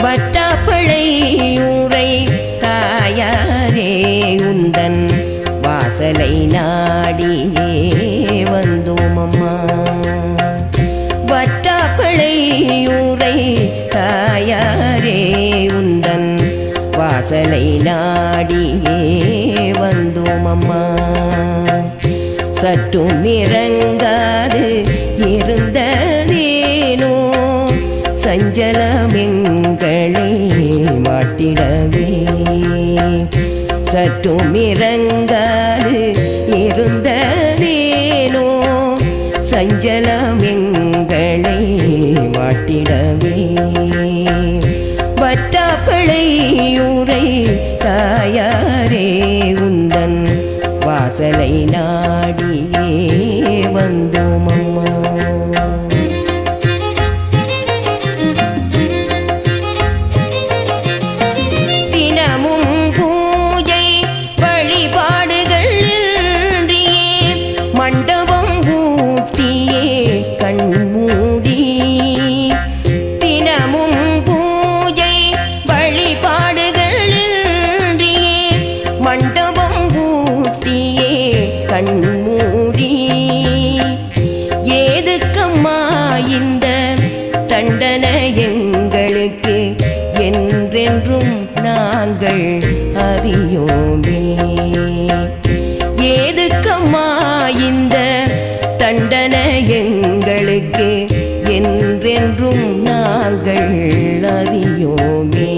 வட்டாப்பிள்ளையூரை தாயாரே உந்தன் வாசலை நாடியே வந்தோம் அம்மா. வட்டாப்பிள்ளையூரை தாயாரே உந்தன் வாசலை நாடியே வந்தோம் அம்மா. சற்றும் இறங்காது இருந்ததேனோ சஞ்சலமெங்களை மாட்டிடவே. சற்றும் இறங்காது இருந்ததேனோ சஞ்சலமெங்களை மாட்டிடவே. வட்டாப்பிள்ளையூரை தாயாரே உந்தன் வாசலை நாடியே வந்தோம் அம்மா. தினமும் பூஜை வழிபாடுகள் இன்றியே மண்டபம் ஊட்டியே கண்மூடி. தினமும் பூஜை வழிபாடுகள் இன்றியே மண்டபம் ஊட்டியே கண்மூடி. ஏதுக்கம்மா இந்த தண்டனை எங்களுக்கு என்றென்றும் நாங்கள் அறியோமே. ஏதுக்கம்மா இந்த தண்டனை எங்களுக்கு என்றென்றும் நாங்கள் அறியோமே.